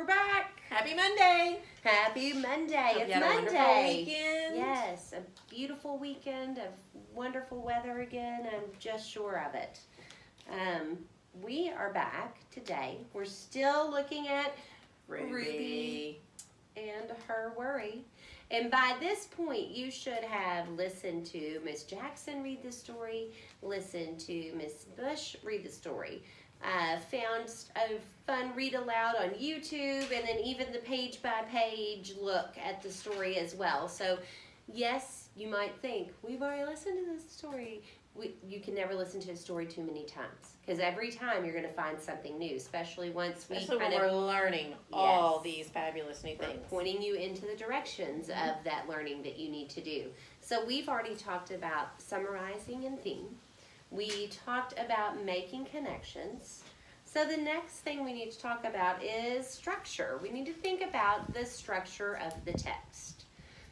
We're back. Happy Monday. Happy Monday. Hope It's you had a Monday. wonderful weekend. Yes, a beautiful weekend of wonderful weather again. I'm just sure of it. We are back today. We're still looking at Ruby and her worry. And by this point, you should have listened to Miss Jackson read the story, listened to Miss Bush read the story. Found a fun read aloud on YouTube, and then even the page by page look at the story as well. So yes, you might think, we've already listened to this story. You can never listen to a story too many times, because every time you're going to find something new, especially once we're learning all these fabulous new things. Pointing you into the directions of that learning that you need to do. So we've already talked about summarizing and theme. We talked about making connections. So the next thing we need to talk about is structure. We need to think about the structure of the text.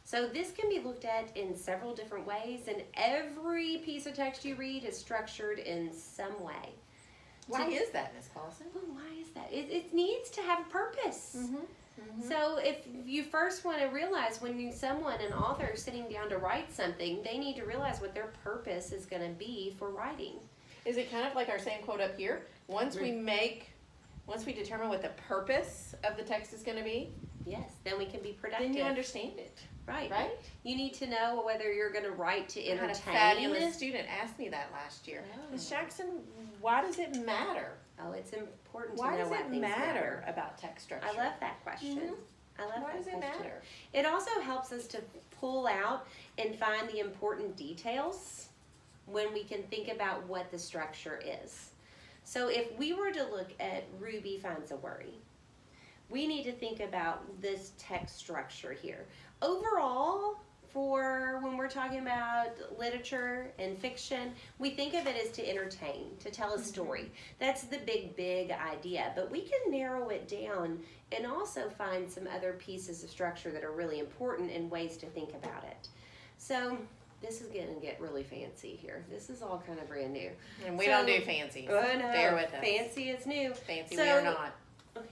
So this can be looked at in several different ways, and every piece of text you read is structured in some way. Why is that, Ms. Paulson? Well, why is that? It needs to have a purpose. So if you first want to realize when an author is sitting down to write something, they need to realize what their purpose is going to be for writing. Is it kind of like our same quote up here? Once we determine what the purpose of the text is going to be, yes, then we can be productive. Then you understand it. Right. Right? You need to know whether you're going to write to entertain. I had a fabulous student ask me that last year. Ms. Jackson, why does it matter? Oh, it's important to Why know does what it things matter about text structure? I love that question. I love Why that does it question. matter? It also helps us to pull out and find the important details when we can think about what the structure is. So if we were to look at Ruby Finds a Worry, we need to think about this text structure here. Overall, for when we're talking about literature and fiction, we think of it as to entertain, to tell a story. That's the big idea. But we can narrow it down and also find some other pieces of structure that are really important and ways to think about it. So this is going to get really fancy here. This is all kind of brand new. And we don't do fancy. Oh, no. Bear with us. Fancy is new. Fancy we are not.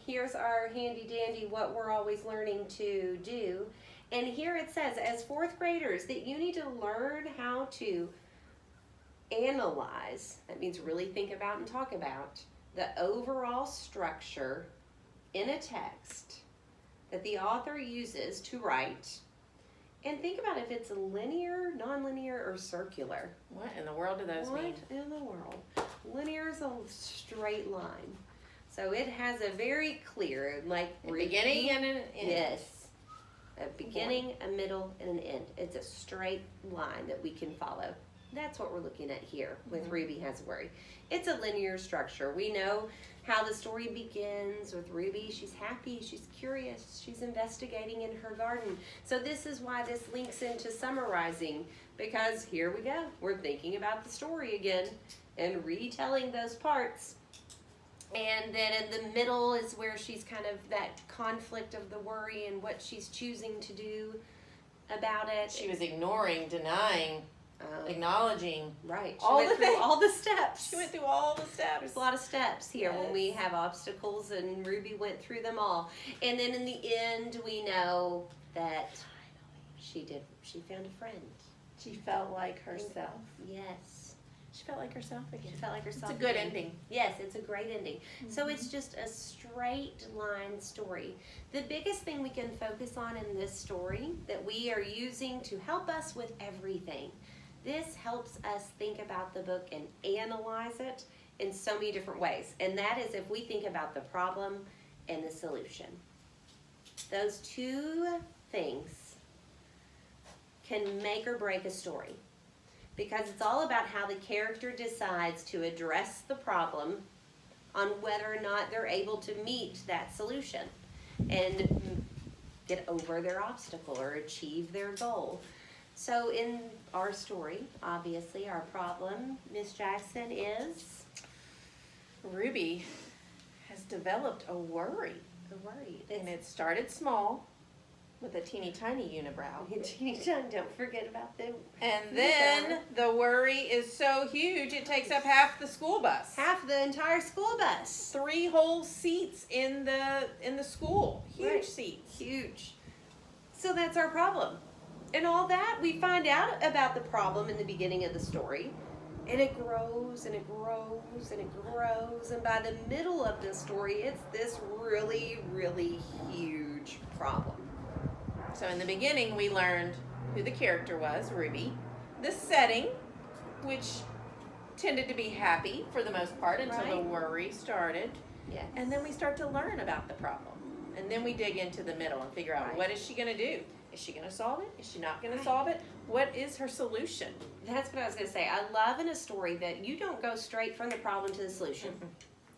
Here's our handy dandy what we're always learning to do. And here it says, as fourth graders, that you need to learn how to analyze, that means really think about and talk about, the overall structure in a text that the author uses to write. And think about if it's linear, nonlinear, or circular. What in the world do those mean? What in the world? Linear is a straight line. So it has a very clear, beginning and an end. Yes. A beginning, a middle, and an end. It's a straight line that we can follow. That's what we're looking at here with Ruby Has a Worry. It's a linear structure. We know how the story begins with Ruby. She's happy, she's curious, she's investigating in her garden. So this is why this links into summarizing, because here we go. We're thinking about the story again and retelling those parts. And then in the middle is where she's kind of that conflict of the worry and what she's choosing to do about it. She was ignoring, denying, acknowledging. Right. She went through all the steps. She went through all the steps. There's a lot of steps here when we have obstacles, and Ruby went through them all. And then in the end, we know that she found a friend. She felt like herself. Yes. She felt like herself again. She felt like herself. It's a good again. ending. Yes, it's a great ending. So it's just a straight line story. The biggest thing we can focus on in this story that we are using to help us with everything, this helps us think about the book and analyze it in so many different ways. And that is if we think about the problem and the solution. Those two things can make or break a story, because it's all about how the character decides to address the problem on whether or not they're able to meet that solution and get over their obstacle or achieve their goal. So in our story, obviously, our problem, Miss Jackson, is? Ruby has developed a worry. A worry. And it started small, with a teeny tiny unibrow. Don't forget about them. And then the worry is so huge it takes up half the school bus. Half the entire school bus. 3 whole seats in the school. Huge Right. seats. Huge. So that's our problem. And all that, we find out about the problem in the beginning of the story. And it grows and it grows and it grows. And by the middle of the story, it's this really, really huge problem. So in the beginning, we learned who the character was, Ruby. The setting, which tended to be happy for the most part until the Right. worry started. Yes. And then we start to learn about the problem. And then we dig into the middle and figure out, Right. what is she going to do? Is she going to solve it? Is she not going Right. to solve it? What is her solution? That's what I was going to say. I love in a story that you don't go straight from the problem to the solution.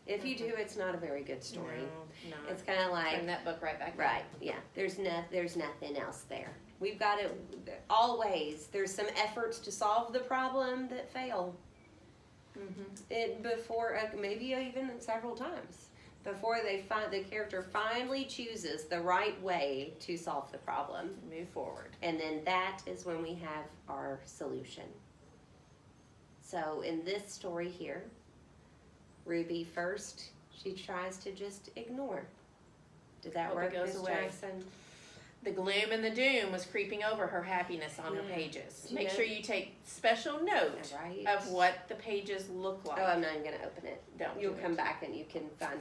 If you do, it's not a very good story. No, It's kind of like, turn that book right back. right, yeah, there's nothing else there. We've got to, always, there's some efforts to solve the problem that fail. Before, maybe even several times. Before the character finally chooses the right way to solve the problem. Move forward. And then that is when we have our solution. So in this story here, Ruby first, she tries to just ignore. Did that Hope it work, goes Ms. away. Jackson? The gloom and the doom was creeping over her happiness on her Yeah. pages. You Make know- sure you take special note Right. of what the pages look like. Oh, I'm not even going to open it. Don't You'll do come it. back and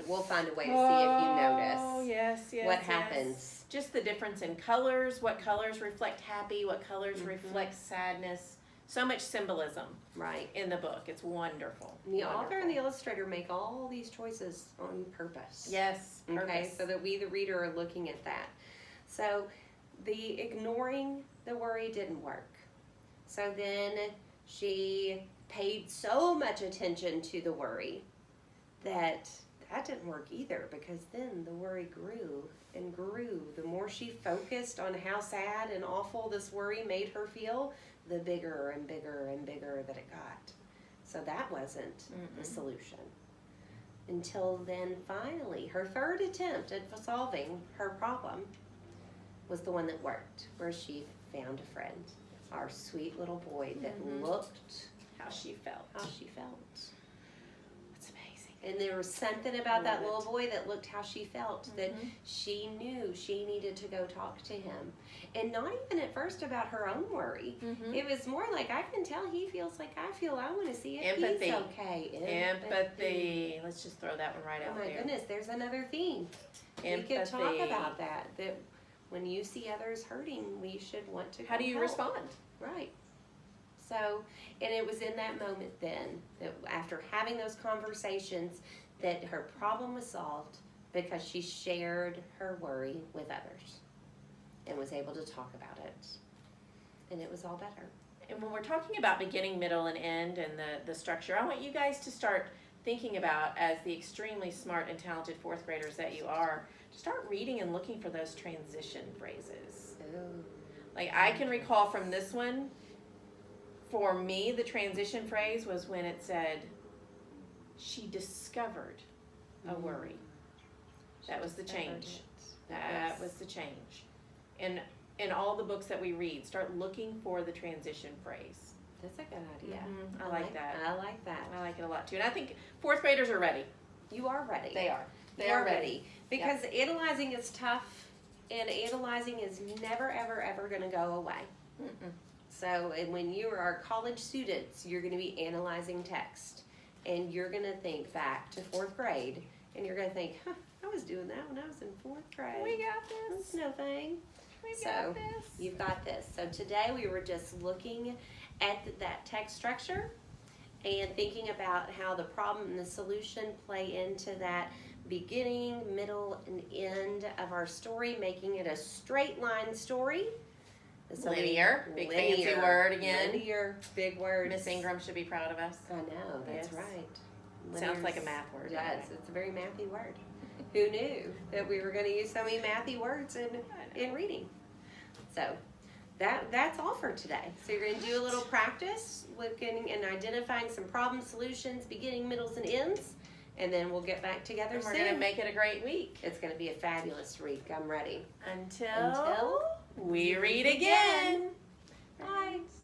we'll find a way to see if you notice Oh, yes, yes. what yes. happens. Just the difference in colors, what colors reflect happy, what colors Mhm. reflect sadness. So much symbolism Right. in the book. It's wonderful. And the author and the Wonderful. illustrator make all these choices on purpose. Yes, Okay, purpose. so that we, the reader, are looking at that. So the ignoring the worry didn't work. So then she paid so much attention to the worry that didn't work either, because then the worry grew and grew. The more she focused on how sad and awful this worry made her feel, the bigger and bigger and bigger that it got. So that wasn't the solution. Until then, finally, her third attempt at solving her problem was the one that worked, where she found a friend, our sweet little boy that looked How she felt. how she felt. It's amazing. And there was something about that Love little boy that looked how she felt, that she knew she needed to go talk to him. And not even at first about her own worry. It was more like, I can tell he feels like I feel. I want to see if Empathy. he's okay. Empathy. Let's just throw that one right Oh out my there. goodness, there's another theme. Empathy. We could talk about that when you see others hurting, we should want to How do you help. respond? Right. So, and it was in that moment then, that after having those conversations, that her problem was solved because she shared her worry with others and was able to talk about it. And it was all better. And when we're talking about beginning, middle, and end and the structure, I want you guys to start thinking about, as the extremely smart and talented fourth graders that you are, start reading and looking for those transition phrases. Ooh. Like, I can recall from this one, for me, the transition phrase was when it said, she discovered a worry. That was the change. That was the change. And in all the books that we read, start looking for the transition phrase. That's a good idea. I like that. I like that. I like it a lot too. And I think fourth graders are ready. You are ready. They are. They are ready. Because analyzing is tough, and analyzing is never, ever, ever going to go away. So, and when you are college students, you're going to be analyzing text, and you're going to think back to fourth grade, and you're going to think, huh, I was doing that when I was in fourth grade. We got That's this. no thing. We So, got this. You've got this. So today we were just looking at that text structure and thinking about how the problem and the solution play into that beginning, middle, and end of our story, making it a straight line story. So Linear. Big fancy word again. Linear, big word. Miss Ingram should be proud of us. I know, that's Yes. right. Sounds like a Linear's- math word. Yes, anyway. it's a very mathy word. Who knew that we were going to use so many mathy words in reading? So that's all for today. So you're going to do a little practice looking and identifying some problem solutions, beginning, middles, and ends, and then we'll get back together And we're soon. going to make it a great week. It's going to be a fabulous week. I'm ready. Until Until we read again. Bye.